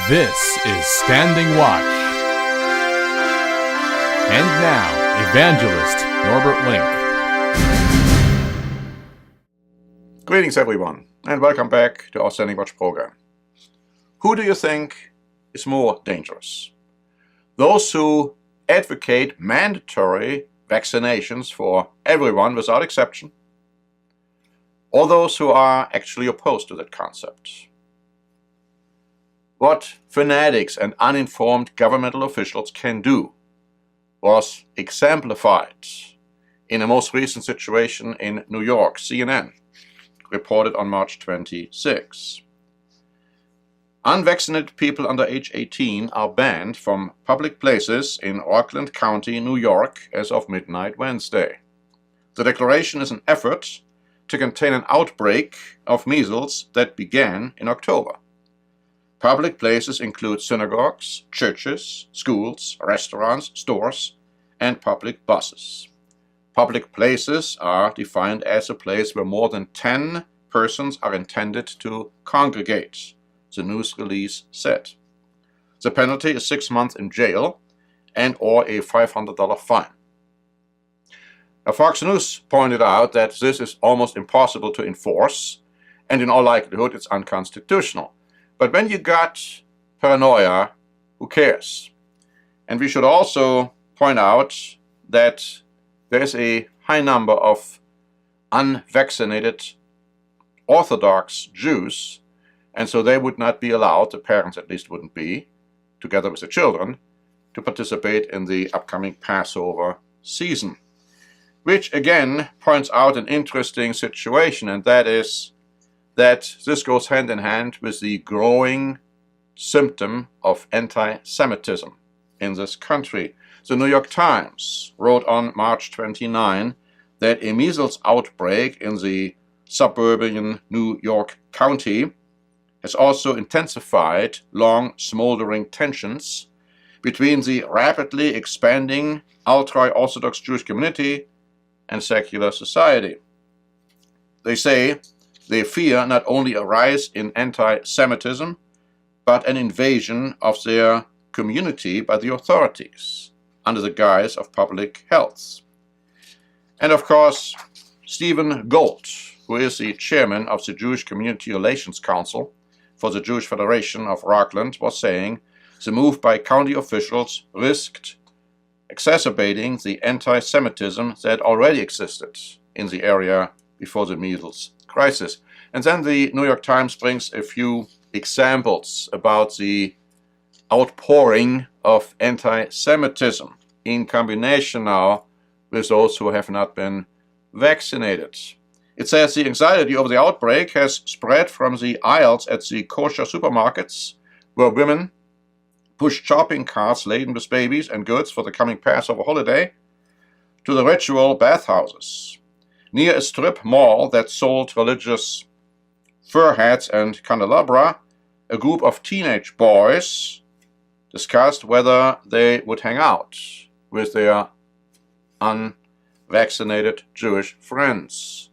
This is Standing Watch. And now, Evangelist Norbert Link. Greetings everyone, and welcome back to our Standing Watch program. Who do you think is more dangerous? Those who advocate mandatory vaccinations for everyone without exception, or those who are actually opposed to that concept? What fanatics and uninformed governmental officials can do was exemplified in a most recent situation in New York. CNN reported on March 26. Unvaccinated people under age 18 are banned from public places in Rockland County, New York as of midnight Wednesday. The declaration is an effort to contain an outbreak of measles that began in October. Public places include synagogues, churches, schools, restaurants, stores, and public buses. Public places are defined as a place where more than 10 persons are intended to congregate, the news release said. The penalty is 6 months in jail and or a $500 fine. Now, Fox News pointed out that this is almost impossible to enforce, and in all likelihood it's unconstitutional. But when you got paranoia, who cares? And we should also point out that there is a high number of unvaccinated Orthodox Jews, and so they would not be allowed, the parents at least wouldn't be, together with the children, to participate in the upcoming Passover season. Which again points out an interesting situation, and that is that this goes hand in hand with the growing symptom of anti-Semitism in this country. The New York Times wrote on March 29 that a measles outbreak in the suburban New York County has also intensified long smoldering tensions between the rapidly expanding ultra-Orthodox Jewish community and secular society. They say they fear not only a rise in anti-Semitism, but an invasion of their community by the authorities under the guise of public health. And of course, Stephen Gold, who is the chairman of the Jewish Community Relations Council for the Jewish Federation of Rockland, was saying the move by county officials risked exacerbating the anti-Semitism that already existed in the area before the measles crisis. And then the New York Times brings a few examples about the outpouring of anti-Semitism in combination now with those who have not been vaccinated. It says the anxiety over the outbreak has spread from the aisles at the kosher supermarkets, where women pushed shopping carts laden with babies and goods for the coming Passover holiday, to the ritual bathhouses. Near a strip mall that sold religious fur hats and candelabra, a group of teenage boys discussed whether they would hang out with their unvaccinated Jewish friends.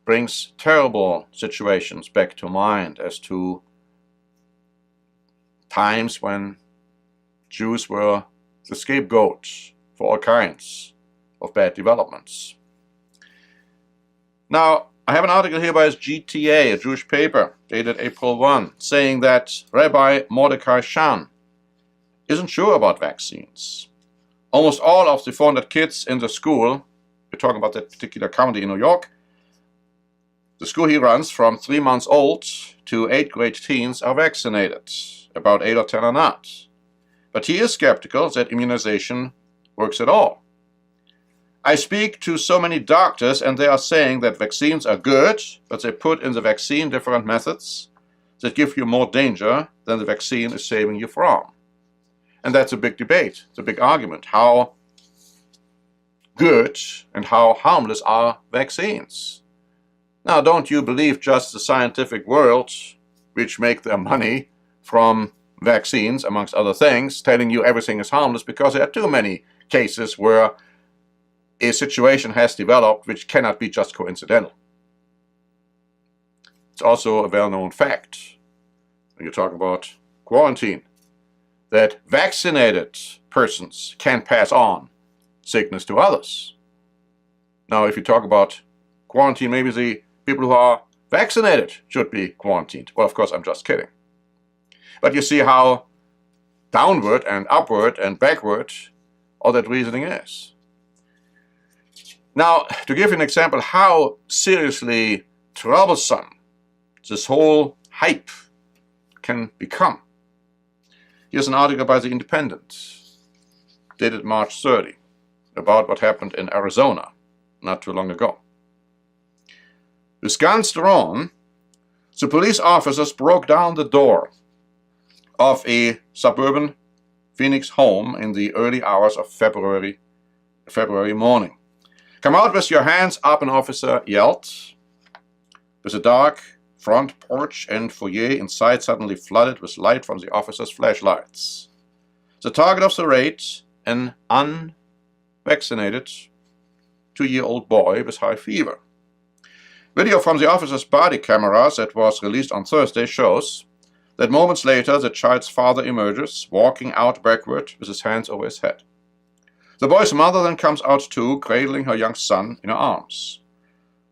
Brings terrible situations back to mind as to times when Jews were the scapegoats for all kinds of bad developments. Now, I have an article here by GTA, a Jewish paper, dated April 1, saying that Rabbi Mordecai Shan isn't sure about vaccines. Almost all of the 400 kids in the school, we're talking about that particular county in New York, the school he runs from 3 months old to 8th grade teens are vaccinated. About 8 or 10 are not. But he is skeptical that immunization works at all. I speak to so many doctors and they are saying that vaccines are good, but they put in the vaccine different methods that give you more danger than the vaccine is saving you from. And that's a big debate, it's a big argument. How good and how harmless are vaccines? Now, don't you believe just the scientific world, which make their money from vaccines, amongst other things, telling you everything is harmless because there are too many cases where a situation has developed which cannot be just coincidental. It's also a well-known fact when you talk about quarantine, that vaccinated persons can pass on sickness to others. Now, if you talk about quarantine, maybe the people who are vaccinated should be quarantined. Well, of course, I'm just kidding. But you see how downward and upward and backward all that reasoning is. Now, to give you an example how seriously troublesome this whole hype can become, here's an article by The Independent, dated March 30, about what happened in Arizona not too long ago. With guns drawn, the police officers broke down the door of a suburban Phoenix home in the early hours of February morning. "Come out with your hands up," an officer yelled. With a dark front porch and foyer inside suddenly flooded with light from the officers' flashlights. The target of the raid, an unvaccinated 2-year-old boy with high fever. Video from the officer's body cameras that was released on Thursday shows that moments later the child's father emerges, walking out backward with his hands over his head. The boy's mother then comes out too, cradling her young son in her arms.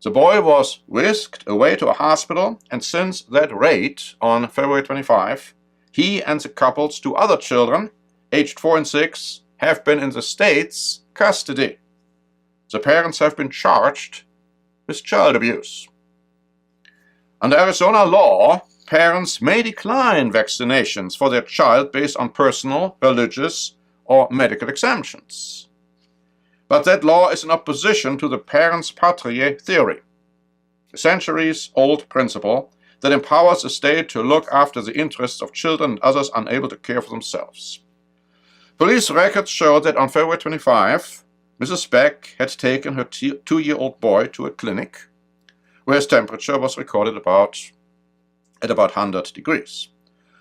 The boy was whisked away to a hospital, and since that raid on February 25, he and the couple's 2 other children, aged 4 and 6, have been in the state's custody. The parents have been charged with child abuse. Under Arizona law, parents may decline vaccinations for their child based on personal, religious, or medical exemptions. But that law is in opposition to the parens patriae theory, a centuries-old principle that empowers the state to look after the interests of children and others unable to care for themselves. Police records show that on February 25, Mrs. Beck had taken her 2-year-old boy to a clinic where his temperature was recorded at about 100 degrees.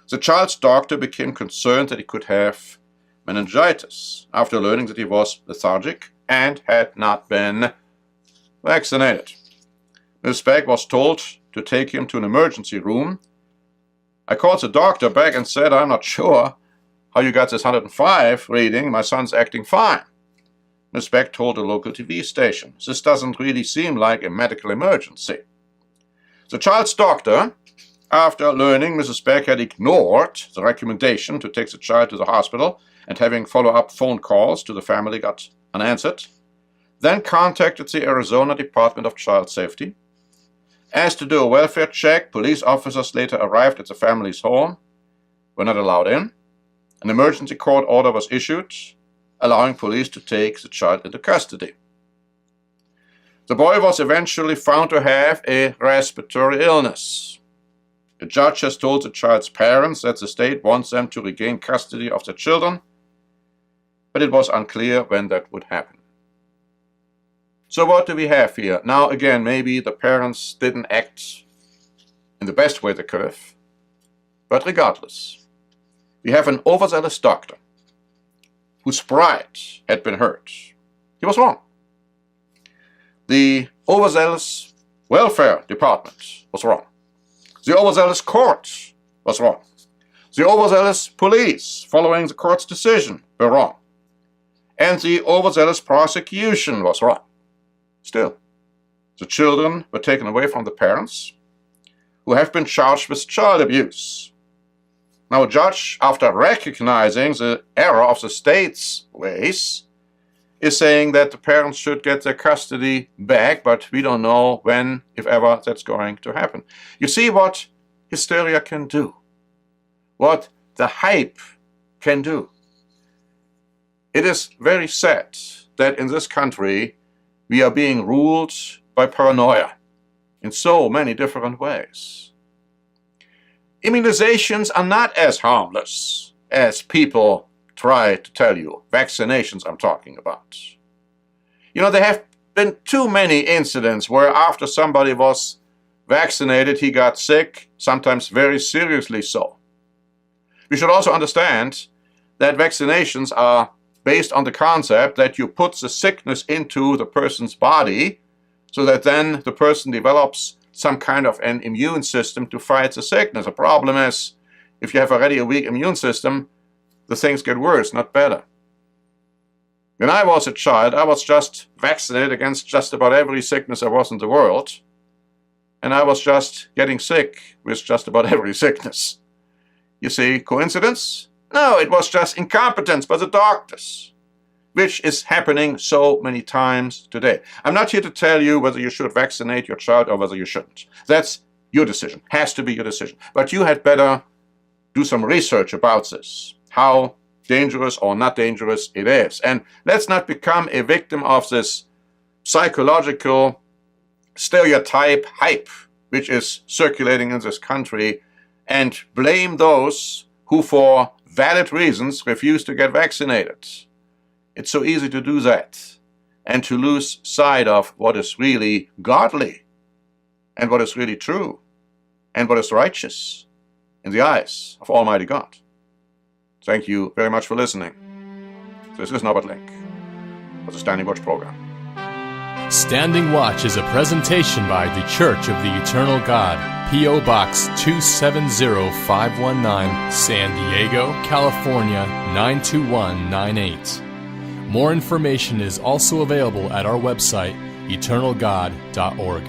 The child's doctor became concerned that he could have meningitis after learning that he was lethargic and had not been vaccinated. Mrs. Beck was told to take him to an emergency room. "I called the doctor back and said, 'I'm not sure how you got this 105 reading. My son's acting fine.' Ms. Beck told a local TV station, 'This doesn't really seem like a medical emergency.' The child's doctor, after learning Mrs. Beck had ignored the recommendation to take the child to the hospital and having follow-up phone calls to the family got unanswered, then contacted the Arizona Department of Child Safety. Asked to do a welfare check, police officers later arrived at the family's home, were not allowed in. An emergency court order was issued, allowing police to take the child into custody. The boy was eventually found to have a respiratory illness. The judge has told the child's parents that the state wants them to regain custody of their children, but it was unclear when that would happen. So what do we have here? Now again, maybe the parents didn't act in the best way they could have, but regardless, we have an overzealous doctor whose pride had been hurt. He was wrong. The overzealous welfare department was wrong. The overzealous court was wrong. The overzealous police, following the court's decision, were wrong. And the overzealous prosecution was wrong. Still, the children were taken away from the parents, who have been charged with child abuse. Now a judge, after recognizing the error of the state's ways, is saying that the parents should get their custody back, but we don't know when, if ever, that's going to happen. You see what hysteria can do, what the hype can do. It is very sad that in this country we are being ruled by paranoia in so many different ways. Immunizations are not as harmless as people try to tell you. Vaccinations I'm talking about. You know, there have been too many incidents where after somebody was vaccinated, he got sick, sometimes very seriously so. We should also understand that vaccinations are based on the concept that you put the sickness into the person's body so that then the person develops some kind of an immune system to fight the sickness. The problem is if you have already a weak immune system, the things get worse, not better. When I was a child, I was just vaccinated against just about every sickness there was in the world, and I was just getting sick with just about every sickness. You see, coincidence? No, it was just incompetence by the doctors, which is happening so many times today. I'm not here to tell you whether you should vaccinate your child or whether you shouldn't. That's your decision, has to be your decision. But you had better do some research about this, how dangerous or not dangerous it is. And let's not become a victim of this psychological stereotype hype which is circulating in this country and blame those who for valid reasons refuse to get vaccinated. It's so easy to do that and to lose sight of what is really godly and what is really true and what is righteous in the eyes of Almighty God. Thank you very much for listening. This is Norbert Link for the Standing Watch program. Standing Watch is a presentation by the Church of the Eternal God, P.O. Box 270519, San Diego, California 92198. More information is also available at our website, eternalgod.org.